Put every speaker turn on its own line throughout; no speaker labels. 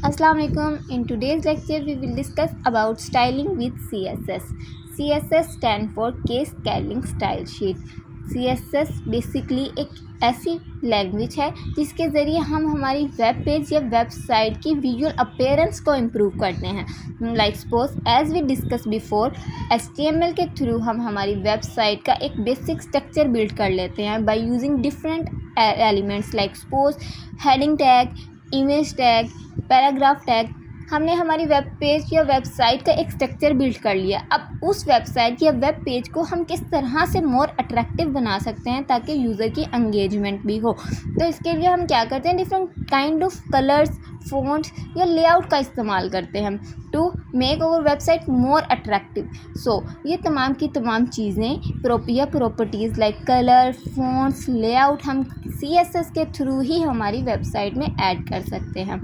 Assalamu alaikum. In today's lecture we will discuss about styling with CSS. CSS stand for Case Scaling Style Sheet. CSS basically एक ऐसी language है जिसके ज़रिए हम हमारी web page या वेबसाइट की विजुअल अपीयरेंस को इम्प्रूव करते हैं। Like suppose as we discuss before, HTML के थ्रू हम हमारी वेबसाइट का एक बेसिक स्ट्रक्चर बिल्ड कर लेते हैं by using different elements like suppose heading tag, image tag, paragraph tag. हमने हमारी वेब पेज या वेबसाइट का एक स्ट्रक्चर बिल्ड कर लिया। अब उस वेबसाइट या वेब पेज को हम किस तरह से मोर अट्रैक्टिव बना सकते हैं ताकि यूज़र की एंगेजमेंट भी हो। तो इसके लिए हम क्या करते हैं, different kind of colours, fonts या लेआउट का इस्तेमाल करते हैं to make our website more attractive. So ये तमाम की तमाम चीज़ें properties like colour, fonts, layout हम CSS के थ्रू ही हमारी वेबसाइट में ऐड कर सकते हैं।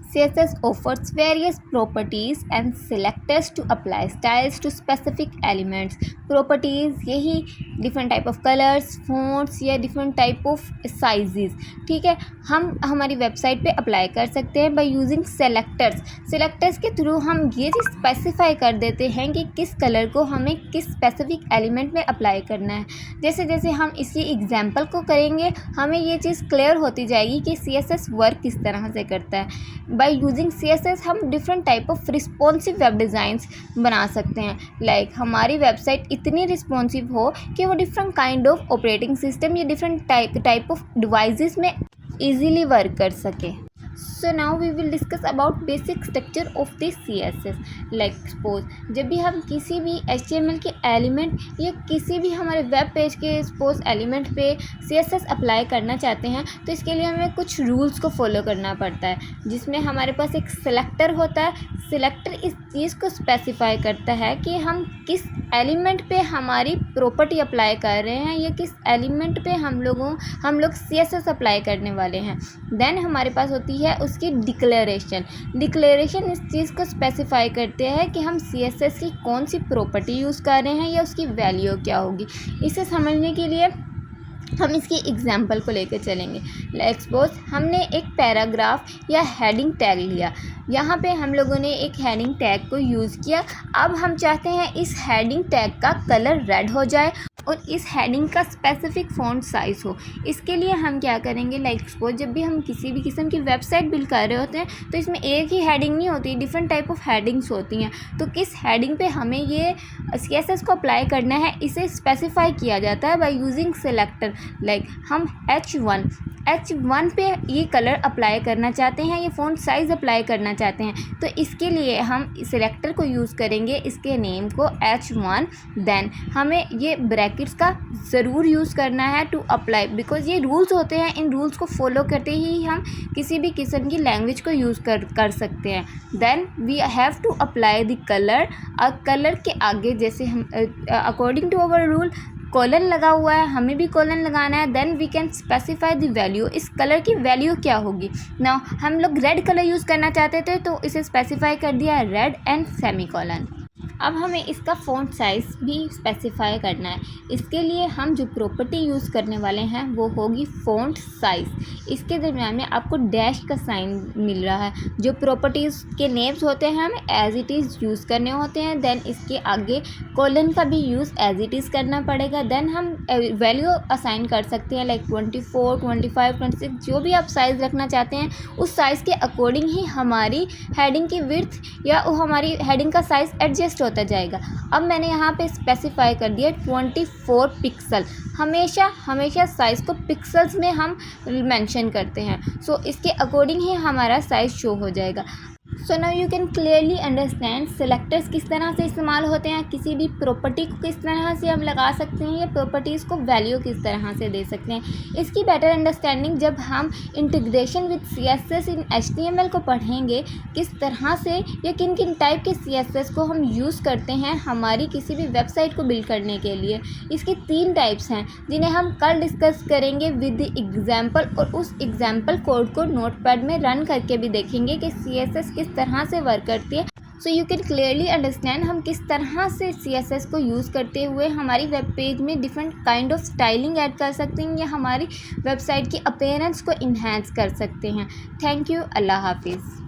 CSS offers various properties and selectors to apply styles to specific elements. Properties यही different type of colors, fonts या different type of sizes, ठीक है, हम हमारी वेबसाइट पे अप्लाई कर सकते हैं by using selectors. Selectors के थ्रू हम ये चीज़ स्पेसिफाई कर देते हैं कि किस कलर को हमें किस स्पेसिफिक एलिमेंट में अप्लाई करना है। जैसे जैसे हम इसी एग्जाम्पल को करेंगे हमें ये चीज़ क्लियर होती जाएगी कि CSS वर्क किस तरह से करता है। बाय यूजिंग CSS हम different type of responsive web designs बना सकते हैं। लाइक हमारी वेबसाइट इतनी रिस्पॉन्सिव हो कि वो different kind of operating system या डिफरेंट टाइप ऑफ डिवाइसेस में इजीली वर्क कर सके। So now we will discuss about basic structure of this CSS। Like suppose जब भी हम किसी भी HTML के एलिमेंट या किसी भी हमारे वेब पेज के सपोज एलिमेंट पे CSS अप्लाई करना चाहते हैं तो इसके लिए हमें कुछ रूल्स को फॉलो करना पड़ता है, जिसमें हमारे पास एक सिलेक्टर होता है। सिलेक्टर इस चीज़ को स्पेसिफाई करता है कि हम किस एलिमेंट पे हमारी प्रॉपर्टी अप्लाई कर रहे हैं या किस एलिमेंट पे हम लोग CSS अप्लाई करने वाले हैं। देन हमारे पास होती है उसकी डिक्लेरेशन इस चीज़ को स्पेसिफाई करते हैं कि हम CSS की कौन सी प्रॉपर्टी यूज़ कर रहे हैं या उसकी वैल्यू क्या होगी। इसे समझने के लिए हम इसकी एग्जाम्पल को लेकर चलेंगे। लाइक सपोज हमने एक पैराग्राफ या हेडिंग टैग लिया, यहाँ पे हम लोगों ने एक हेडिंग टैग को यूज़ किया। अब हम चाहते हैं इस हेडिंग टैग का कलर रेड हो जाए और इस हेडिंग का स्पेसिफिक फ़ॉन्ट साइज़ हो। इसके लिए हम क्या करेंगे, लाइक सपोज जब भी हम किसी भी किस्म की वेबसाइट बिल्ड कर रहे होते हैं तो इसमें एक ही हेडिंग नहीं होती, डिफरेंट टाइप ऑफ हेडिंग्स होती हैं। तो किस हेडिंग पे हमें ये CSS को अप्लाई करना है इसे स्पेसिफाई किया जाता है बाय यूजिंग सेलेक्टर। लाइक हम H1 पे ये कलर अप्लाई करना चाहते हैं, ये फ़ॉन्ट साइज़ अप्लाई करना चाहते हैं, तो इसके लिए हम सिलेक्टर को यूज़ करेंगे, इसके नेम को H1। देन हमें ये ब्रैकेट्स का ज़रूर यूज़ करना है टू अप्लाई, बिकॉज ये रूल्स होते हैं, इन रूल्स को फॉलो करते ही हम किसी भी किस्म की लैंग्वेज को यूज़ कर सकते हैं। Then we have to apply the colour. Colour के आगे जैसे हम according to our rule colon लगा हुआ है, हमें भी कॉलन लगाना है। Then we can specify the value, इस कलर की वैल्यू क्या होगी। नाउ हम लोग रेड कलर यूज़ करना चाहते थे तो इसे स्पेसिफाई कर दिया रेड एंड सेमीकोलन। अब हमें इसका फ़ॉन्ट साइज़ भी स्पेसिफाई करना है। इसके लिए हम जो प्रॉपर्टी यूज़ करने वाले हैं वो होगी फ़ॉन्ट साइज़। इसके दरम्यान में आपको डैश का साइन मिल रहा है। जो प्रॉपर्टीज़ के नेम्स होते हैं हमें एज इट इज़ यूज़ करने होते हैं। देन इसके आगे कॉलन का भी यूज़ एज इट इज़ करना पड़ेगा। देन हम वैल्यू असाइन कर सकते हैं लाइक 24, 25, 26, जो भी आप साइज़ रखना चाहते हैं उस साइज़ के अकॉर्डिंग ही हमारी हेडिंग की विड्थ या हमारी हेडिंग का साइज़ एडजस्ट होता जाएगा। अब मैंने यहाँ पे स्पेसिफाई कर दिया 24 पिक्सल। हमेशा साइज़ को पिक्सल्स में हम मेंशन करते हैं, सो इसके अकॉर्डिंग ही हमारा साइज़ शो हो जाएगा। So now you can clearly understand selectors किस तरह से इस्तेमाल होते हैं, किसी भी प्रॉपर्टी को किस तरह से हम लगा सकते हैं या प्रॉपर्टीज़ को वैल्यू किस तरह से दे सकते हैं। इसकी बेटर अंडरस्टैंडिंग जब हम integration with CSS in HTML को पढ़ेंगे, किस तरह से या किन किन टाइप के CSS को हम यूज़ करते हैं हमारी किसी भी वेबसाइट को बिल्ड करने के लिए। इसकी 3 टाइप्स हैं जिन्हें हम कल डिस्कस करेंगे विद एग्जाम्पल, और उस एग्जाम्पल कोड को नोटपैड में रन करके भी देखेंगे कि CSS किस तरह से वर्क करती है। So you can clearly understand हम किस तरह से CSS को यूज़ करते हुए हमारी वेब पेज में different kind of styling add कर सकते हैं या हमारी वेबसाइट की अपीयरेंस को इन्हेंस कर सकते हैं। Thank you. अल्लाह हाफिज़।